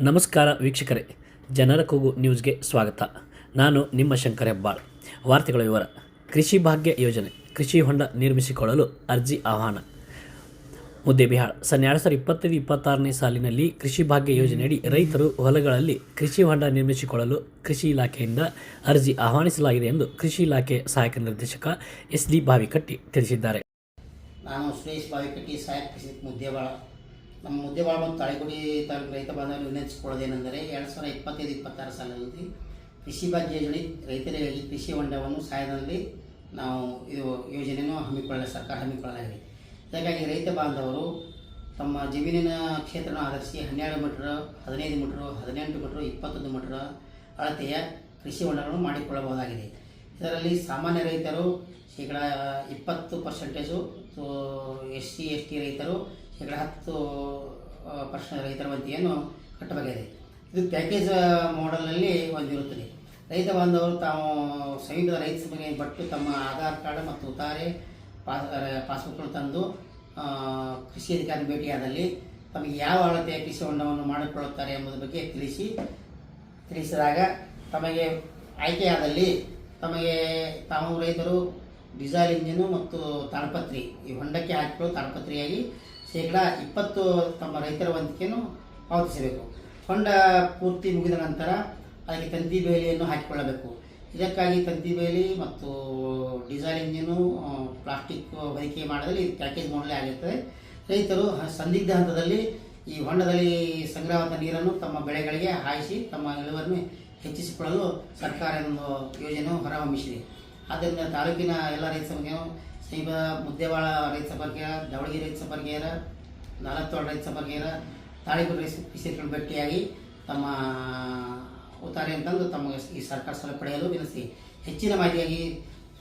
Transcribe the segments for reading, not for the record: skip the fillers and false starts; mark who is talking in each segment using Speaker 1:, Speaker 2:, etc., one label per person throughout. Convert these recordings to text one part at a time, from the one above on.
Speaker 1: ನಮಸ್ಕಾರ ವೀಕ್ಷಕರೇ, ಜನರ ಕೂಗು ನ್ಯೂಸ್ಗೆ ಸ್ವಾಗತ. ನಾನು ನಿಮ್ಮ ಶಂಕರ್ ಹೆಬ್ಬಾಳ್. ವಾರ್ತೆಗಳ ವಿವರ. ಕೃಷಿ ಭಾಗ್ಯ ಯೋಜನೆ ಕೃಷಿ ಹೊಂಡ ನಿರ್ಮಿಸಿಕೊಳ್ಳಲು ಅರ್ಜಿ ಆಹ್ವಾನ. ಮುದ್ದೇಬಿಹಾಳ್ ಸನ್ 2025-26ನೇ ಸಾಲಿನಲ್ಲಿ ಕೃಷಿ ಭಾಗ್ಯ ಯೋಜನೆಯಡಿ ರೈತರು ಹೊಲಗಳಲ್ಲಿ ಕೃಷಿ ಹೊಂಡ ನಿರ್ಮಿಸಿಕೊಳ್ಳಲು ಕೃಷಿ ಇಲಾಖೆಯಿಂದ ಅರ್ಜಿ ಆಹ್ವಾನಿಸಲಾಗಿದೆ ಎಂದು ಕೃಷಿ ಇಲಾಖೆ ಸಹಾಯಕ ನಿರ್ದೇಶಕ SD ಬಾವಿಕಟ್ಟಿ ತಿಳಿಸಿದ್ದಾರೆ.
Speaker 2: ನಾನು ಸುರೇಶ್ ಬಾವಿಕಟ್ಟಿ, ಸಹಾಯಕ ಕೃಷಿ ಮುದ್ದೇಬಾಳ. ನಮ್ಮ ಮುದ್ದೇಬಾಳ ಮತ್ತು ತಾಳಿಕೋಟಿ ತಾಲೂಕು ರೈತ ಬಾಂಧವರು ವಿನಂತಿಸಿಕೊಳ್ಳೋದೇನೆಂದರೆ 2025-26 ಸಾಲಿನಲ್ಲಿ ಕೃಷಿ ಭಾಗ್ಯ ಯೋಜನೆ ರೈತರಿಗಾಗಿ ಕೃಷಿ ಹೊಂಡವನ್ನು ಸಹಾಯದಲ್ಲಿ ನಾವು ಇದು ಯೋಜನೆಯನ್ನು ಸರ್ಕಾರ ಹಮ್ಮಿಕೊಳ್ಳಲಾಗಿದೆ. ಹಾಗಾಗಿ ರೈತ ಬಾಂಧವರು ತಮ್ಮ ಜಮೀನಿನ ಕ್ಷೇತ್ರವನ್ನು ಆಧರಿಸಿ 12 ಮೀಟರ್, 15 ಮೀಟರ್, 18 ಮೀಟರ್, 21 ಮೀಟರ್ ಅಳತೆಯ ಕೃಷಿ ಹೊಂಡಗಳನ್ನು ಮಾಡಿಕೊಳ್ಳಬಹುದಾಗಿದೆ. ಇದರಲ್ಲಿ ಸಾಮಾನ್ಯ ರೈತರು ಶೇಕಡ 20%, SC ST ರೈತರು ಶೇಕಡ 10% ರೈತರ ವಂತಿಯನ್ನು ಕಟ್ಟಬೇಕಾಗಿದೆ. ಇದು ಪ್ಯಾಕೇಜ್ ಮಾಡೆಲ್ನಲ್ಲಿ ಹೊಂದಿರುತ್ತದೆ. ರೈತ ಬಾಂಧವರು ತಾವು ಸಂಯುಕ್ತ ರೈತ ಸಭೆಗೆ ಬಟ್ಟು ತಮ್ಮ ಆಧಾರ್ ಕಾರ್ಡ್ ಮತ್ತು ಉತ್ತಾರೆ ಪಾಸ್ಬುಕ್ಗಳು ತಂದು ಕೃಷಿ ಅಧಿಕಾರಿ ಭೇಟಿಯಾದಲ್ಲಿ ತಮಗೆ ಯಾವ ಅಳತೆಯ ಕೃಷಿ ಹೊಂಡವನ್ನು ಮಾಡಿಕೊಳ್ಳುತ್ತಾರೆ ಎಂಬುದರ ಬಗ್ಗೆ ತಿಳಿಸಿದಾಗ ತಮಗೆ ಆಯ್ಕೆಯಾದಲ್ಲಿ ತಮಗೆ ತಾವು ರೈತರು ಡೀಸೆಲ್ ಇಂಜಿನು ಮತ್ತು ತಾಳಪತ್ರಿ ಈ ಹೊಂಡಕ್ಕೆ ಹಾಕಿಕೊಳ್ಳೋ ತಾಳಪತ್ರಿಯಾಗಿ ಶೇಕಡ 20 ತಮ್ಮ ರೈತರ ವಂತಿಕೆಯನ್ನು ಪಾವತಿಸಬೇಕು. ಹೊಂಡ ಪೂರ್ತಿ ಮುಗಿದ ನಂತರ ಅದಕ್ಕೆ ತಂತಿ ಬೇಲಿಯನ್ನು ಹಾಕಿಕೊಳ್ಳಬೇಕು. ಇದಕ್ಕಾಗಿ ತಂತಿ ಬೇಲಿ ಮತ್ತು ಡೀಸೆಲ್ ಇಂಜಿನು ಪ್ಲಾಸ್ಟಿಕ್ ಹೊದಿಕೆ ಮಾಡಿದಲ್ಲಿ ಪ್ಯಾಕೇಜ್ ಮಾಡಲೇ ಆಗಿರ್ತದೆ. ರೈತರು ಸಂದಿಗ್ಧ ಹಂತದಲ್ಲಿ ಈ ಹೊಂಡದಲ್ಲಿ ಸಂಗ್ರಹವಾದ ನೀರನ್ನು ತಮ್ಮ ಬೆಳೆಗಳಿಗೆ ಹಾಯಿಸಿ ತಮ್ಮ ಇಳುವರಿಯನ್ನು ಹೆಚ್ಚಿಸಿಕೊಳ್ಳಲು ಸರ್ಕಾರ ಒಂದು ಯೋಜನೆಯನ್ನು ಹೊರಹೊಮ್ಮಿಸಿದೆ. ಆದ್ದರಿಂದ ತಾಲೂಕಿನ ಎಲ್ಲ ರೈತ ಸಭೆಗಳು ಸಮೀಪ ಮುದ್ದೇಬಾಳ ರೈತ ಸಭಾರ್ಗೀಯರ, ದಾವಣಗೆರೆ ರೈತ ಸಭಾರ್ಗೀಯರ, ನಾಲತ್ತೋಳ ರೈತ ಸಭಾರ್ಗೀಯರ, ತಾಳಿಕೋಟೆ ಕೃಷಿಕರು ಭೇಟಿಯಾಗಿ ತಮ್ಮ ಉತ್ತಾರೆ ಅಂತಂದು ತಮಗೆ ಈ ಸರ್ಕಾರ ಸೌಲಭ್ಯ ಪಡೆಯಲು ವಿನಂತಿ. ಹೆಚ್ಚಿನ ಮಾಹಿತಿಯಾಗಿ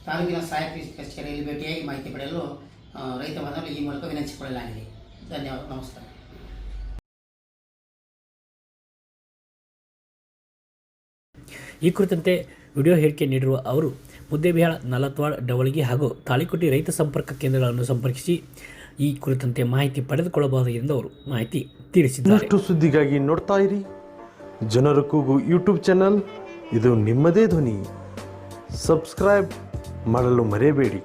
Speaker 2: ತಾಲೂಕಿನ ಸಹಾಯಕ ಕೃಷಿ ಕಚೇರಿಯಲ್ಲಿ ಭೇಟಿಯಾಗಿ ಮಾಹಿತಿ ಪಡೆಯಲು ರೈತ ಬಾಂಧವರು ಈ ಮೂಲಕ ವಿನಂತಿಸಿಕೊಳ್ಳಲಾಗಿದೆ. ಧನ್ಯವಾದ. ನಮಸ್ಕಾರ.
Speaker 1: ಈ ಕುರಿತಂತೆ ವಿಡಿಯೋ ಹೇಳಿಕೆ ನೀಡಿರುವ ಅವರು ಮುದ್ದೇಬಿಹಾಳ, ನಾಲತ್ವಾಡ, ಡವಳಗಿ ಹಾಗೂ ತಾಳಿಕೋಟೆ ರೈತ ಸಂಪರ್ಕ ಕೇಂದ್ರಗಳನ್ನು ಸಂಪರ್ಕಿಸಿ ಈ ಕುರಿತಂತೆ ಮಾಹಿತಿ ಪಡೆದುಕೊಳ್ಳಬಹುದು ಎಂದು ಅವರು ಮಾಹಿತಿ ತಿಳಿಸಿದ್ದಾರೆ.
Speaker 3: ಇನ್ನಷ್ಟು ಸುದ್ದಿಗಾಗಿ ನೋಡ್ತಾ ಇರಿ ಜನರ ಕೂಗು ಯೂಟ್ಯೂಬ್ ಚಾನಲ್. ಇದು ನಿಮ್ಮದೇ ಧ್ವನಿ. ಸಬ್ಸ್ಕ್ರೈಬ್ ಮಾಡಲು ಮರೆಯಬೇಡಿ.